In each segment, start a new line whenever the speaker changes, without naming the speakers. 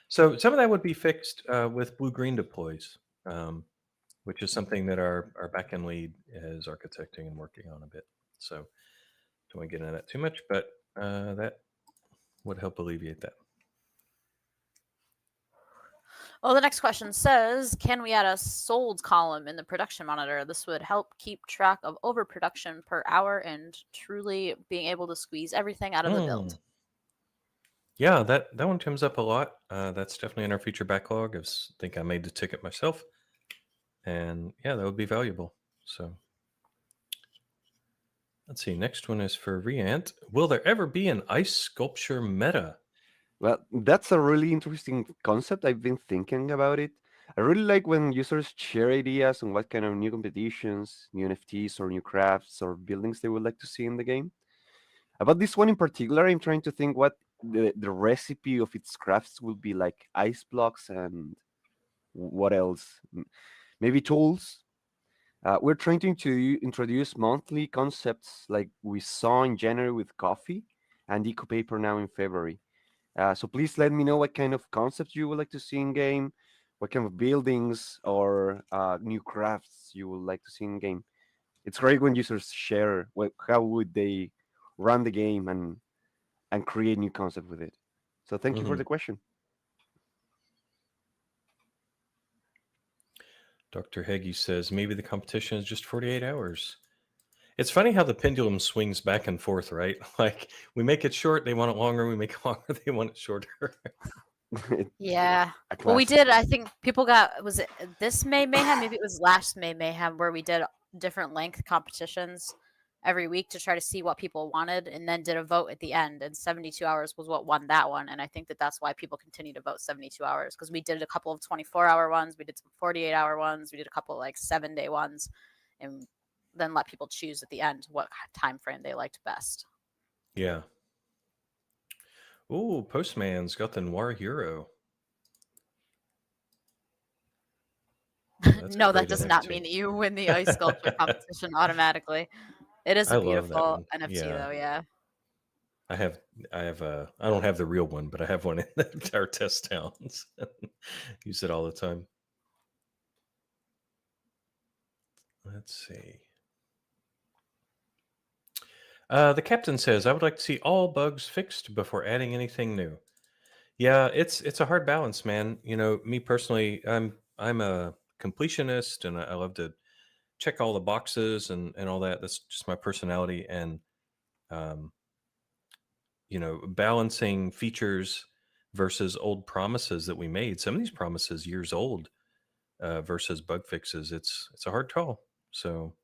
So some of that would be fixed with blue-green deploys, which is something that our backend lead is architecting and working on a bit. So don't want to get into that too much, but that would help alleviate that.
Well, the next question says, can we add a sold column in the production monitor? This would help keep track of overproduction per hour and truly being able to squeeze everything out of the build.
Yeah, that one comes up a lot. That's definitely in our feature backlog. Think I made the ticket myself, and yeah, that would be valuable. So let's see. Next one is for Riant. Will there ever be an ice sculpture meta?
Well, that's a really interesting concept. I've been thinking about it. I really like when users share ideas on what kind of new competitions, new NFTs, or new crafts or buildings they would like to see in the game. About this one in particular, I'm trying to think what the recipe of its crafts will be like ice blocks and what else? Maybe tools. We're trying to introduce monthly concepts like we saw in January with coffee and eco paper now in February. So please let me know what kind of concepts you would like to see in game, what kind of buildings or new crafts you would like to see in game. It's great when users share how would they run the game and create new concept with it. So thank you for
Mm-hmm.
the question.
Dr. Heggie says maybe the competition is just 48 hours. It's funny how the pendulum swings back and forth, right? Like we make it short, they want it longer. We make it longer, they want it shorter.
Yeah.
A
Well, we
classic.
did. I think people got, was it this May Mayhem? Maybe it was last May Mayhem where we did different length competitions every week to try to see what people wanted and then did a vote at the end. And 72 hours was what won that one. And I think that that's why people continue to vote 72 hours because we did a couple of 24-hour ones. We did some 48-hour ones. We did a couple of like 7-day ones and then let people choose at the end what time frame they liked best.
Yeah. Ooh, Postman's got the Noir Hero. That's a
No, that
great
does not
NFT.
mean that you win the ice sculpture competition automatically. It is
I
a
love that
beautiful
one.
NFT
Yeah.
though, yeah.
I have I don't have the real one, but I have one in our test towns. Use it all the time. Let's see. The captain says, "I would like to see all bugs fixed before adding anything new." Yeah, it's a hard balance, man. You know, me personally, I'm a completionist, and I love to check all the boxes and all that. That's just my personality, and um, balancing features versus old promises that we made. Some of these promises years old versus bug fixes. It's a hard call. So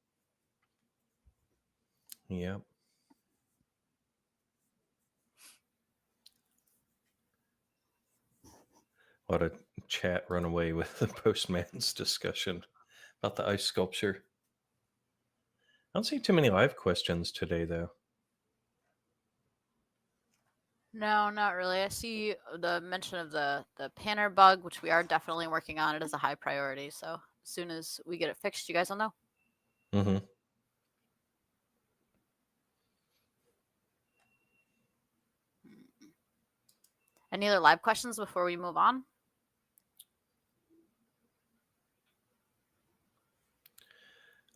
yeah. A lot of chat run away with the postman's discussion about the ice sculpture. I don't see too many live questions today, though.
No, not really. I see the mention of the panner bug, which we are definitely working on. It is a high priority. So as soon as we get it fixed, you guys will know.
Mm-hmm.
Any other live questions before we move on?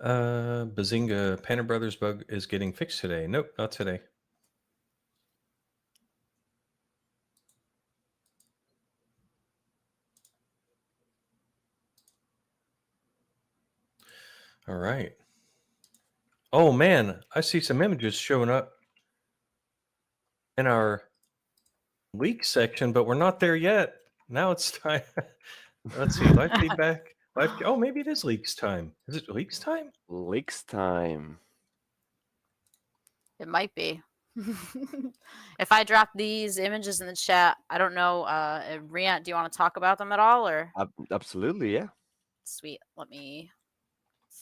Bazinga, Panner Brothers bug is getting fixed today. Nope, not today. All right. Oh man, I see some images showing up in our leak section, but we're not there yet. Now it's time. Let's see. Live feedback. Oh, maybe it is leaks time. Is it leaks time?
Leaks time.
It might be. If I drop these images in the chat, I don't know. Riant, do you want to talk about them at all, or
Absolutely, yeah.
sweet? Let me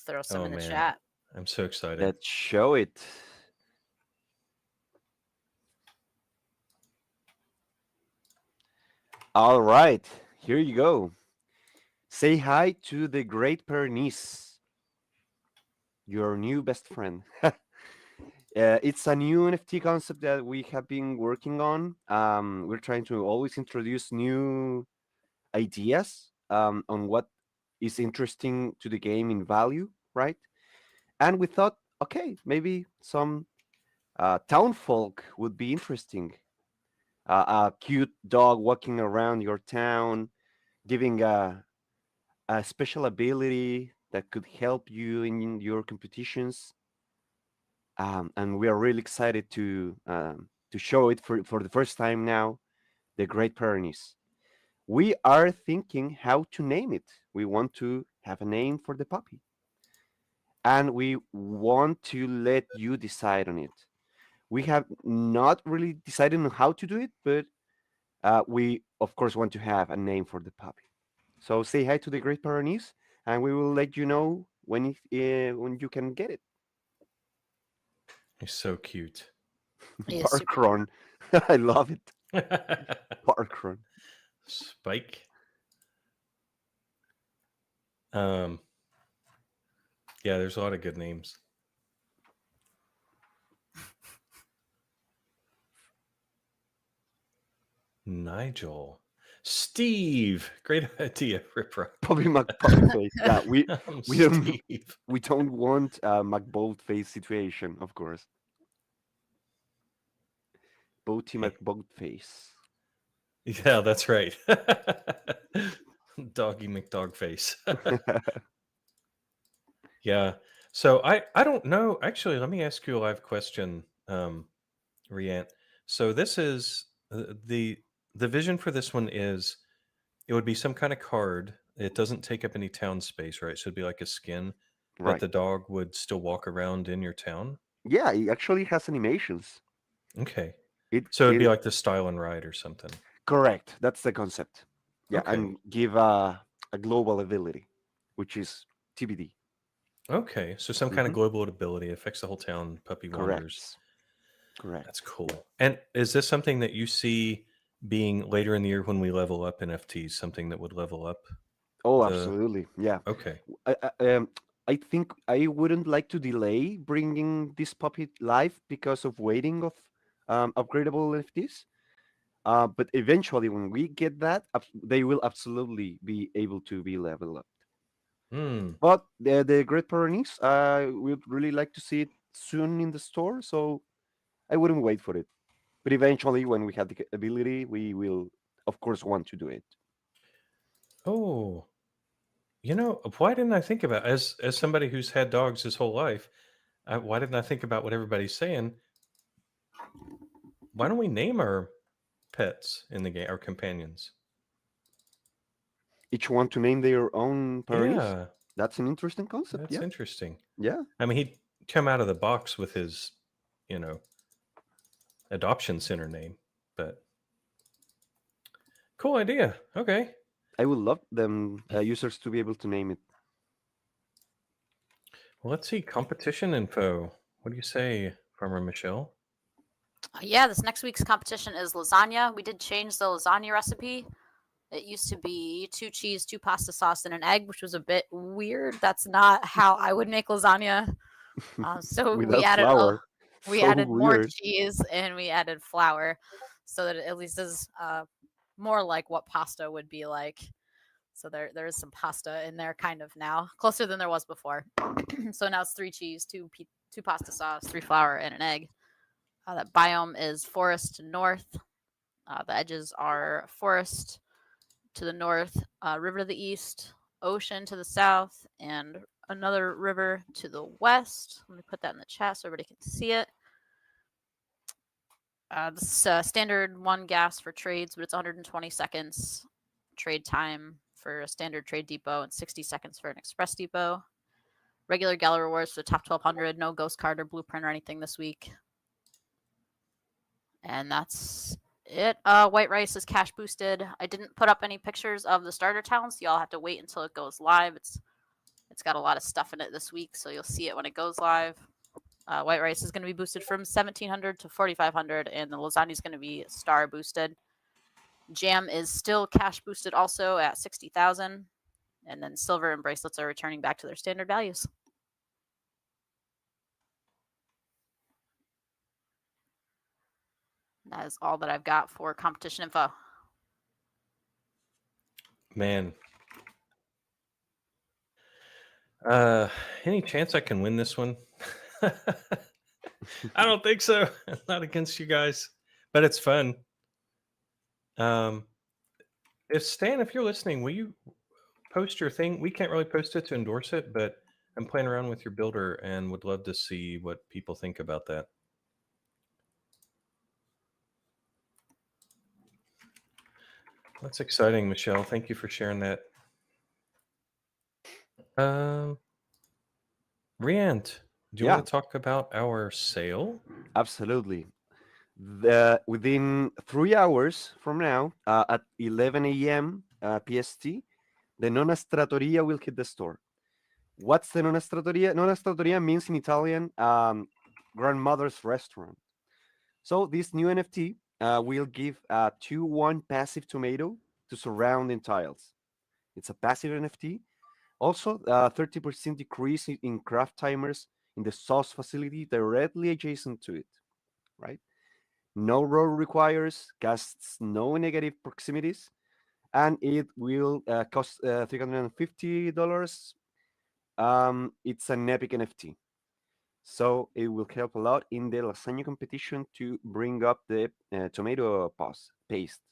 throw some
Oh
in the
man,
chat.
I'm so excited.
Let's show it. All right, here you go. Say hi to the great Pernice, your new best friend. It's a new NFT concept that we have been working on. We're trying to always introduce new ideas on what is interesting to the game in value, right? And we thought, okay, maybe some town folk would be interesting. A cute dog walking around your town, giving a special ability that could help you in your competitions. And we are really excited to show it for the first time now. The Great Pyrenees. We are thinking how to name it. We want to have a name for the puppy, and we want to let you decide on it. We have not really decided on how to do it, but we of course want to have a name for the puppy. So say hi to the Great Pyrenees, and we will let you know when you can get it.
He's so cute.
He is super cute.
Parkron, I love it. Parkron.
Spike. Um, yeah, there's a lot of good names. Nigel. Steve. Great idea, Ripper.
Puppy McPuppy face. Yeah, we don't
Steve.
we don't want a McBolt face situation, of course. Boaty
Hey.
McBoat face.
Yeah, that's right. Doggy McDogface. Yeah. So I don't know. Actually, let me ask you a live question, Riant. So this is the vision for this one is it would be some kind of card. It doesn't take up any town space, right? So it'd be like a skin, but
Right.
the dog would still walk around in your town.
Yeah, it actually has animations.
Okay.
It
So it'd be
it
like the style and ride or something.
correct. That's the concept. Yeah,
Okay.
and give a global ability, which is TBD.
Okay. So some kind of
Hmm.
global ability affects the whole town. Puppy wanders.
Correct.
That's
Correct.
cool. And is this something that you see being later in the year when we level up NFTs? Something that would level up
Oh,
the.
absolutely. Yeah.
Okay.
I, I, um, I think I wouldn't like to delay bringing this puppy live because of waiting of upgradable NFTs. But eventually, when we get that, they will absolutely be able to be leveled up.
Hmm.
But the Great Pyrenees, I would really like to see it soon in the store, so I wouldn't wait for it. But eventually, when we have the ability, we will, of course, want to do it.
Oh, why didn't I think about as somebody who's had dogs his whole life? Why didn't I think about what everybody's saying? Why don't we name our pets in the game, our companions?
Each one to name their own Pyrenees.
Yeah,
That's an interesting concept.
that's
Yeah,
interesting.
yeah.
I mean, he'd come out of the box with his, you know, adoption center name, but cool idea. Okay.
I would love them users to be able to name it.
Well, let's see competition info. What do you say, Farmer Michelle?
Yeah, this next week's competition is lasagna. We did change the lasagna recipe. It used to be 2 cheese, 2 pasta sauce, and an egg, which was a bit weird. That's not how I would make lasagna. So
Without flour.
we
So
added more
weird.
cheese and we added flour, so that it at least is more like what pasta would be like. So there is some pasta in there kind of now, closer than there was before. So now it's 3 cheese, 2 pasta sauce, 3 flour, and an egg. That biome is forest to north. The edges are forest to the north, river to the east, ocean to the south, and another river to the west. Let me put that in the chat so everybody can see it. This is standard 1 gas for trades, but it's 120 seconds trade time for a standard trade depot and 60 seconds for an express depot. Regular gala rewards for the top 1200. No ghost card or blueprint or anything this week. And that's it. White rice is cash boosted. I didn't put up any pictures of the starter towns. Y'all have to wait until it goes live. It's got a lot of stuff in it this week, so you'll see it when it goes live. White rice is going to be boosted from 1700 to 4500, and the lasagna is going to be star boosted. Jam is still cash boosted also at 60,000, and then silver and bracelets are returning back to their standard values. That is all that I've got for competition info.
Man. Any chance I can win this one? I don't think so. Not against you guys, but it's fun. If Stan, if you're listening, will you post your thing? We can't really post it to endorse it, but I'm playing around with your builder and would love to see what people think about that. That's exciting, Michelle. Thank you for sharing that. Riant, do you
Yeah,
want to talk about our sale?
absolutely. Within 3 hours from now, at 11 a.m. PST, the Nonna Trattoria will hit the store. What's the Nonna Trattoria? Nonna Trattoria means in Italian grandmother's restaurant. So this new NFT will give a 2-1 passive tomato to surrounding tiles. It's a passive NFT. Also, 30% decrease in craft timers in the sauce facility directly adjacent to it, right? No roll requires, casts no negative proximities, and it will cost $350. It's an epic NFT. So it will help a lot in the lasagna competition to bring up the tomato paste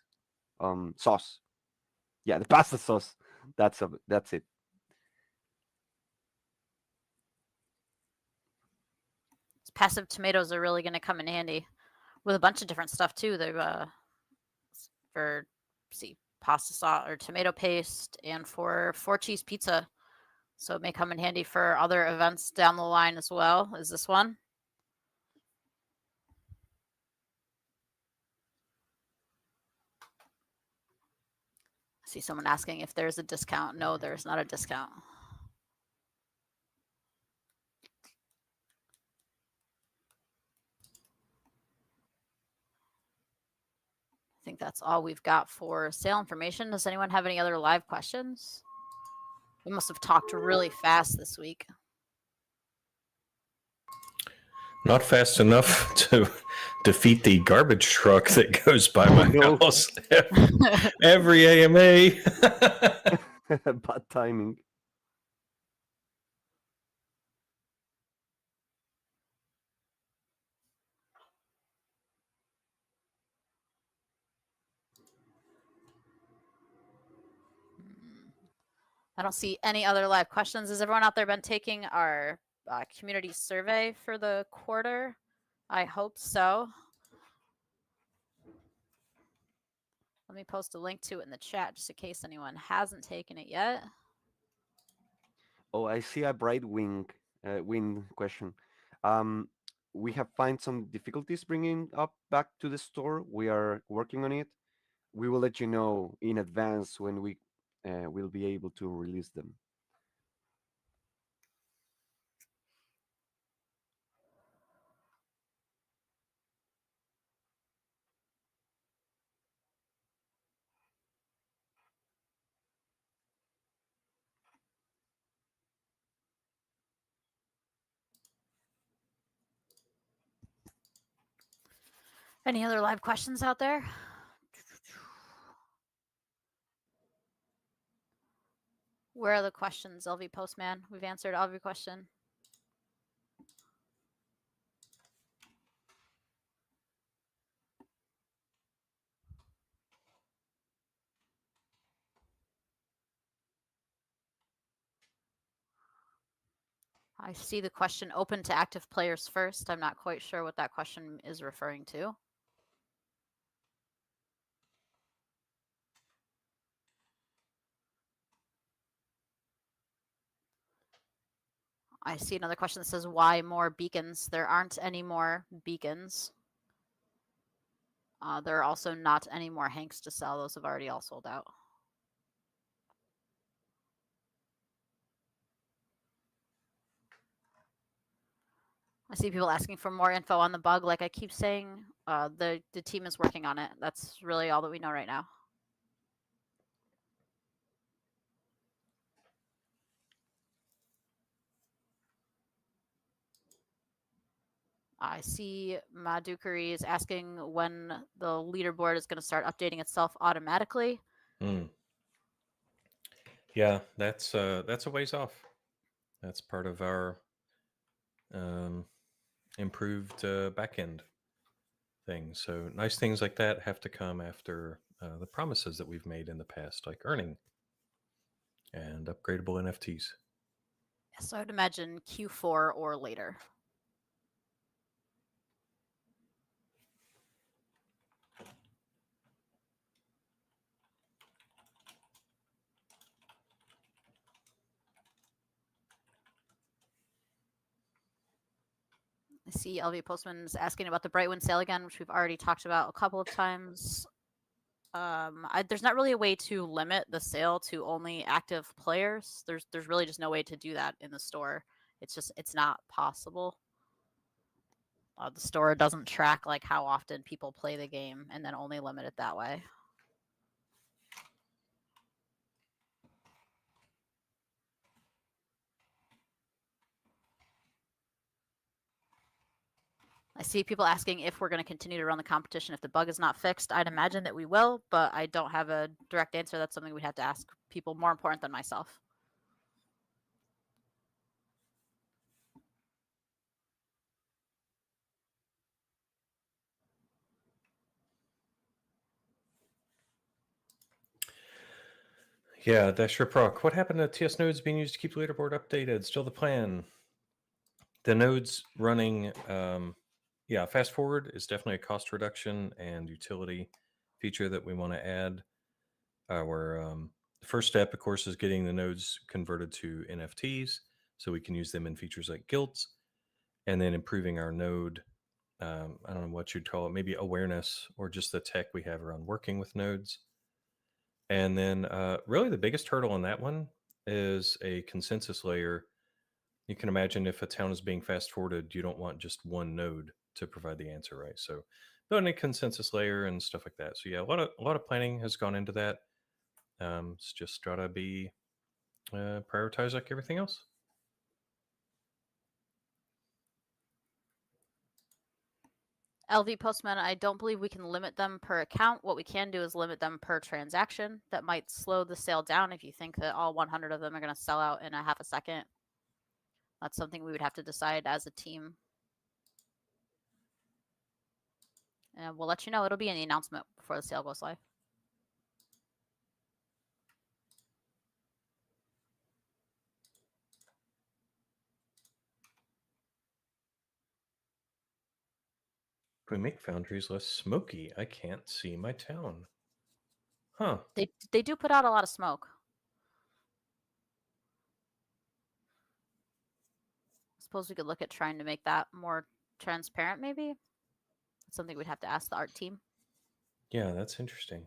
sauce. Yeah, the pasta sauce. That's it.
Passive tomatoes are really going to come in handy with a bunch of different stuff too. They're for pasta sauce or tomato paste, and for 4-cheese pizza. So it may come in handy for other events down the line as well. Is this one? I see someone asking if there's a discount. No, there's not a discount. I think that's all we've got for sale information. Does anyone have any other live questions? We must have talked really fast this week.
Not fast enough to defeat the garbage truck that goes by my house every AMA.
Bad timing.
I don't see any other live questions. Has everyone out there been taking our community survey for the quarter? I hope so. Let me post a link to it in the chat just in case anyone hasn't taken it yet.
Oh, I see a bright wing question. We have find some difficulties bringing up back to the store. We are working on it. We will let you know in advance when we will be able to release them.
Any other live questions out there? Where are the questions, LV Postman? We've answered every question. I see the question open to active players first. I'm not quite sure what that question is referring to. I see another question that says, why more beacons? There aren't any more beacons. There are also not any more Hanks to sell. Those have already all sold out. I see people asking for more info on the bug. Like I keep saying, the team is working on it. That's really all that we know right now. I see Madukari is asking when the leaderboard is going to start updating itself automatically.
Yeah, that's a ways off. That's part of our um, improved backend thing. So nice things like that have to come after the promises that we've made in the past, like earning and upgradable NFTs.
So I'd imagine Q4 or later. I see LV Postman's asking about the Brightwind sale again, which we've already talked about a couple of times. There's not really a way to limit the sale to only active players. There's really just no way to do that in the store. It's not possible. The store doesn't track like how often people play the game and then only limit it that way. I see people asking if we're going to continue to run the competition if the bug is not fixed. I'd imagine that we will, but I don't have a direct answer. That's something we'd have to ask people more important than myself.
Yeah, Dasher Proc. What happened to TS nodes being used to keep the leaderboard updated? Still the plan. The nodes running, fast forward is definitely a cost reduction and utility feature that we want to add. The first step, of course, is getting the nodes converted to NFTs so we can use them in features like guilds, and then improving our node. I don't know what you'd call it, maybe awareness or just the tech we have around working with nodes. And then, really, the biggest hurdle on that one is a consensus layer. You can imagine if a town is being fast forwarded, you don't want just one node to provide the answer, right? So, building a consensus layer and stuff like that. So, yeah, a lot of planning has gone into that. It's just gotta be prioritized like everything else.
LV Postman, I don't believe we can limit them per account. What we can do is limit them per transaction. That might slow the sale down if you think that all 100 of them are going to sell out in a half a second. That's something we would have to decide as a team. And we'll let you know. It'll be in the announcement before the sale goes live.
If we make foundries less smoky, I can't see my town. Huh.
They do put out a lot of smoke. I suppose we could look at trying to make that more transparent, maybe. That's something we'd have to ask the art team.
Yeah, that's interesting.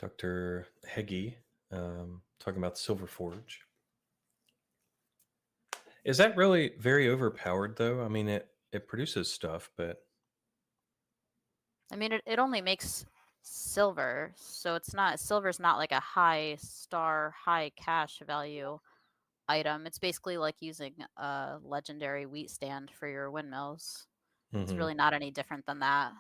Dr. Heggie talking about Silver Forge. Is that really very overpowered, though? I mean, it produces stuff, but
I mean, it only makes silver, so it's not silver's not like a high star, high cash value item. It's basically like using a legendary wheat stand for your windmills. It's
mhm.
really not any different than that.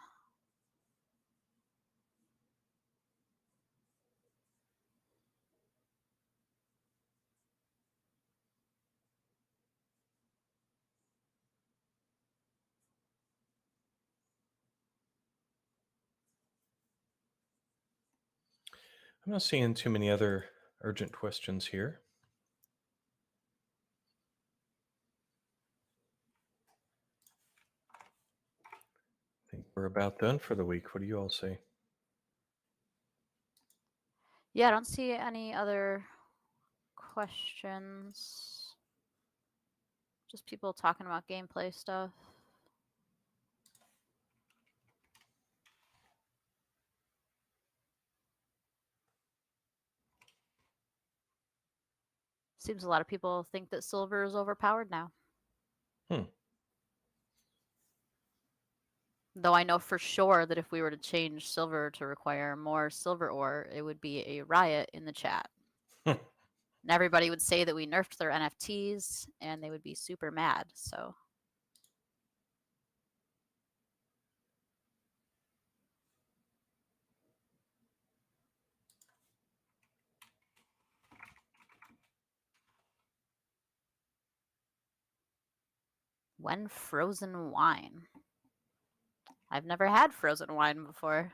I'm not seeing too many other urgent questions here. I think we're about done for the week. What do you all say?
Yeah, I don't see any other questions. Just people talking about gameplay stuff. Seems a lot of people think that silver is overpowered now.
Hmm.
Though I know for sure that if we were to change silver to require more silver ore, it would be a riot in the chat. And everybody would say that we nerfed their NFTs and they would be super mad. So when frozen wine. I've never had frozen wine before.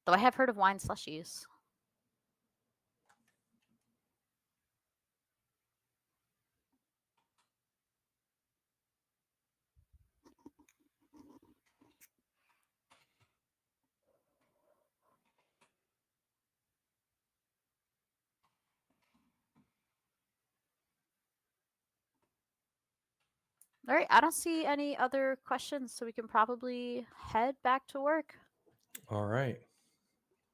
Though I have heard of wine slushies. All right, I don't see any other questions, so we can probably head back to work.
All right.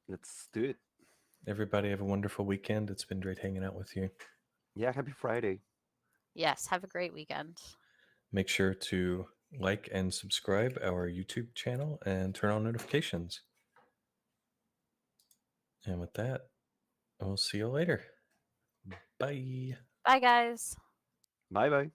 Let's do it.
Everybody have a wonderful weekend. It's been great hanging out with you.
Yeah, happy Friday.
Yes, have a great weekend.
Make sure to like and subscribe our YouTube channel and turn on notifications. And with that, we'll see you later. Bye.
Bye, guys.
Bye bye.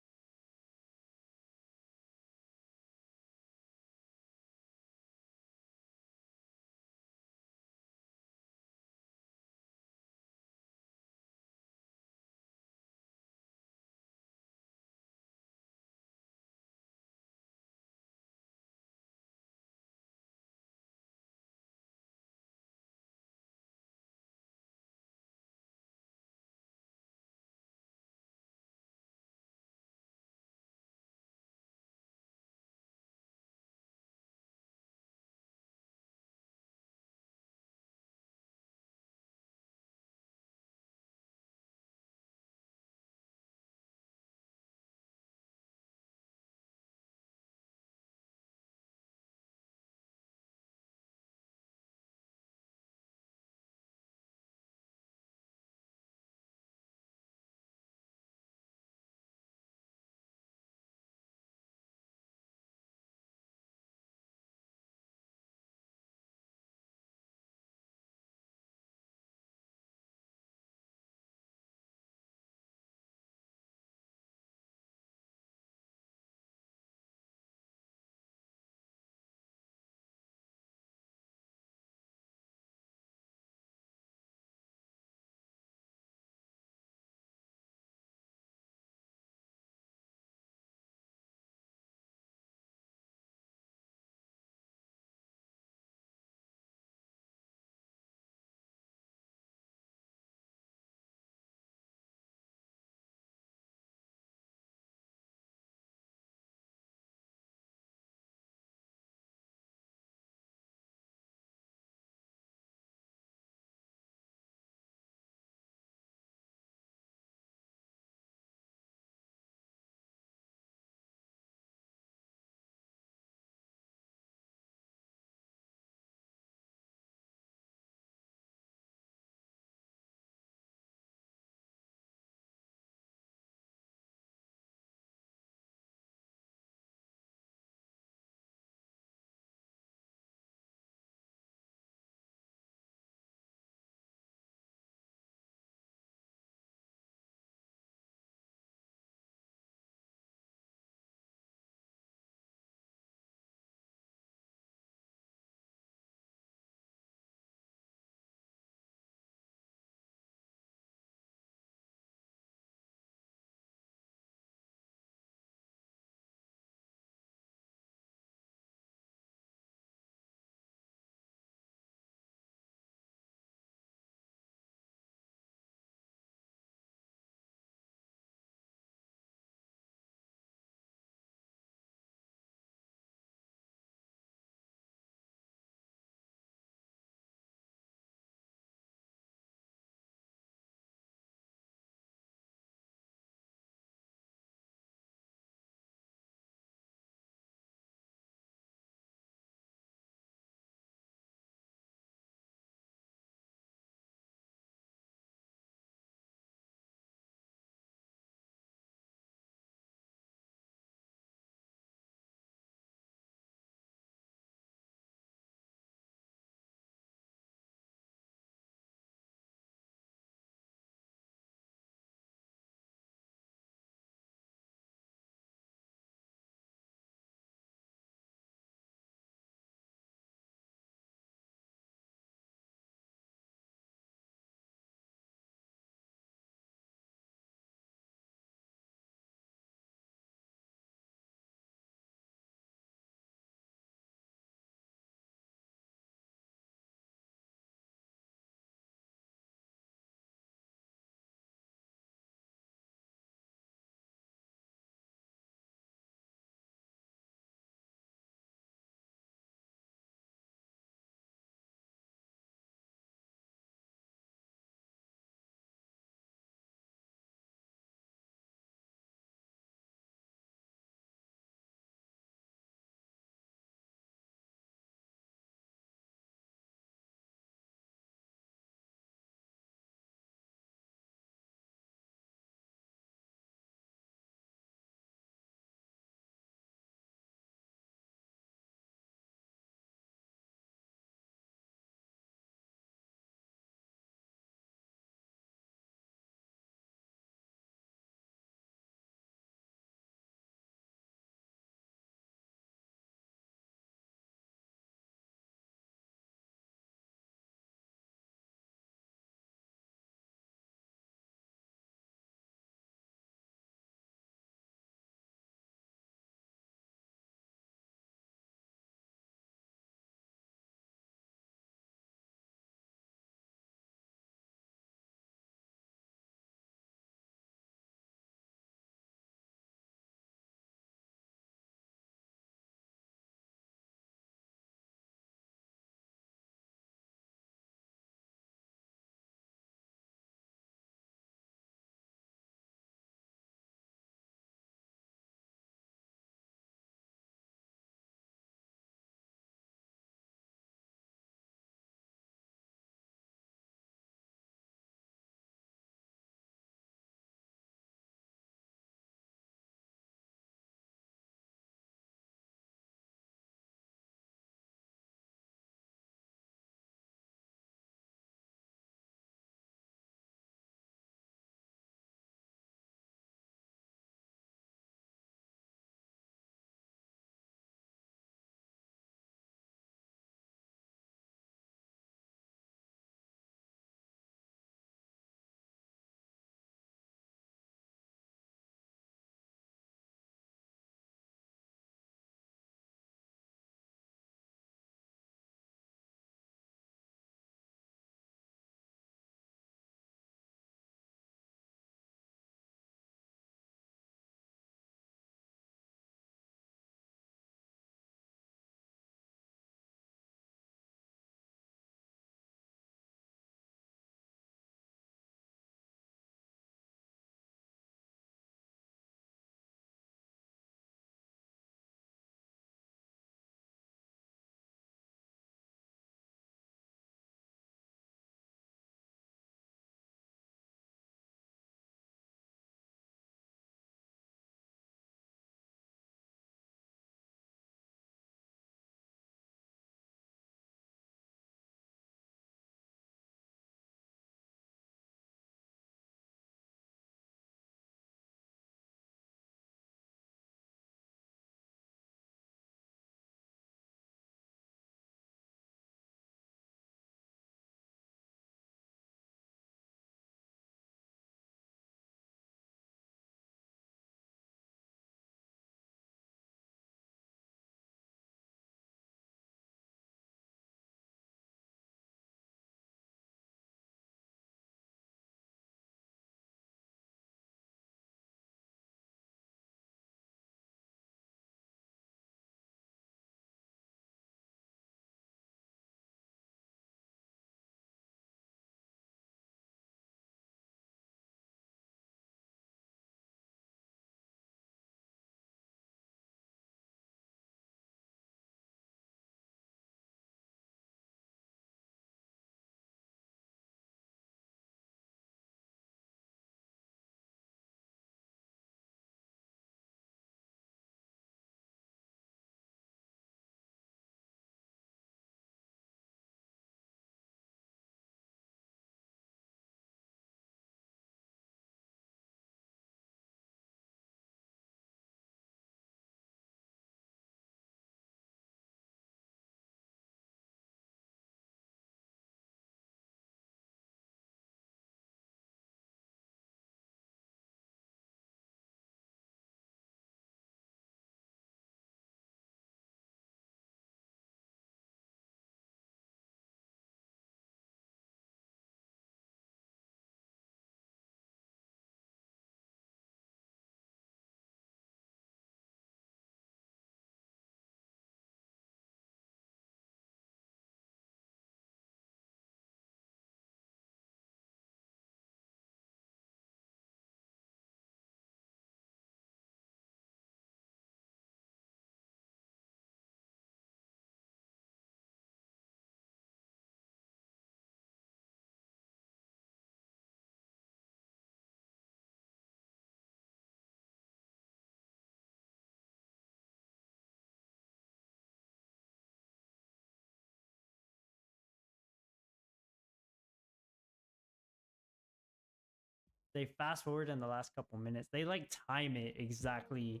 they fast forward in the last couple minutes. They like time it exactly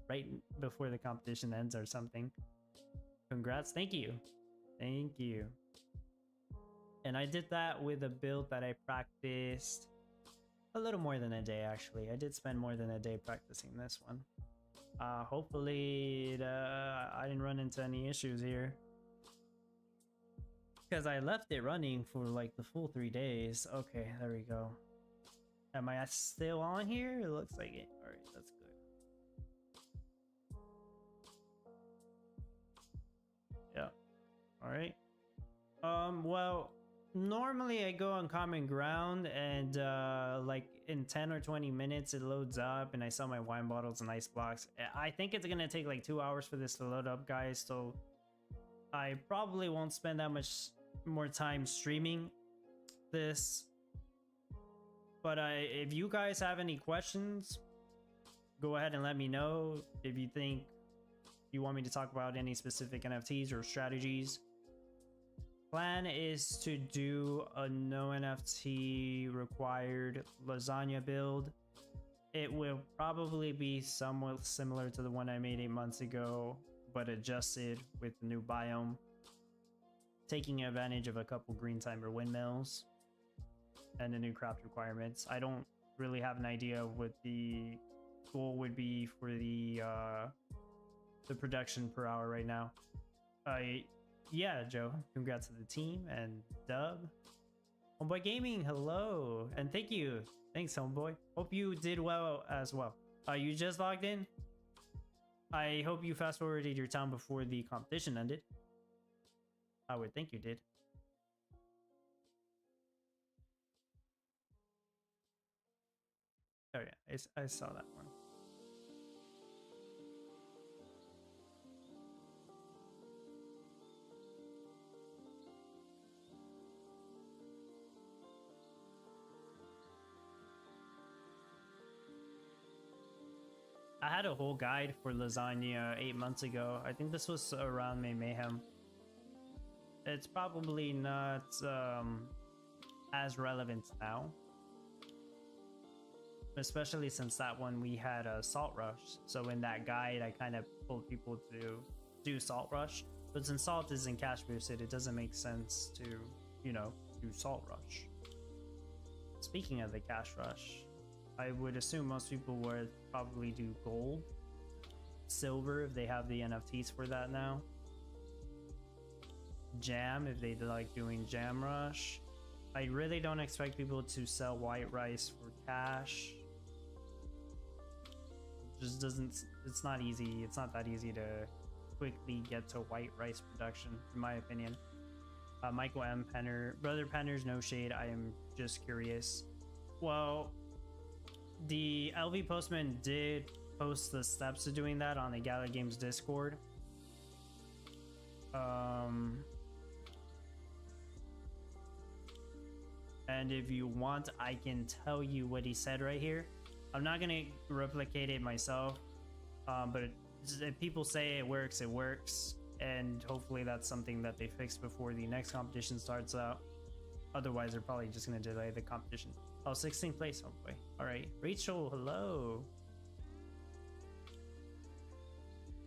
right before the competition ends or something. Congrats. Thank you. Thank you. And I did that with a build that I practiced a little more than a day, actually. I did spend more than a day practicing this one. Hopefully I didn't run into any issues here, because I left it running for like the full 3 days. Okay, there we go. Am I still on here? It looks like it. All right, that's good. Yeah. All right. Well, normally I go on common ground and like in 10 or 20 minutes it loads up and I sell my wine bottles and ice blocks. I think it's gonna take like 2 hours for this to load up, guys, so I probably won't spend that much more time streaming this. But if you guys have any questions, go ahead and let me know. If you think you want me to talk about any specific NFTs or strategies. Plan is to do a no NFT required lasagna build. It will probably be somewhat similar to the one I made 8 months ago, but adjusted with the new biome, taking advantage of a couple green timer windmills and the new craft requirements. I don't really have an idea of what the goal would be for the production per hour right now. Yeah, Joe, congrats to the team, and Dub. Homeboy Gaming, hello, and thank you. Thanks, Homeboy. Hope you did well as well. You just logged in? I hope you fast forwarded your time before the competition ended. I would think you did. Oh yeah, I saw that one. I had a whole guide for lasagna 8 months ago. I think this was around May Mayhem. It's probably not as relevant now, especially since that one we had a salt rush. So in that guide, I kind of told people to do salt rush, but since salt is in cash boosted, it doesn't make sense to, you know, do salt rush. Speaking of the cash rush, I would assume most people would probably do gold, silver if they have the NFTs for that now, jam if they like doing jam rush. I really don't expect people to sell white rice for cash. It just doesn't, it's not easy. It's not that easy to quickly get to white rice production, in my opinion. Michael M. Penner, Brother Penner's no shade. I am just curious. Well, the LV Postman did post the steps to doing that on the Gala Games Discord. And if you want, I can tell you what he said right here. I'm not gonna replicate it myself, but if people say it works, it works. And hopefully that's something that they fix before the next competition starts out. Otherwise, they're probably just gonna delay the competition. Oh, 16th place, hopefully. All right, Rachel, hello.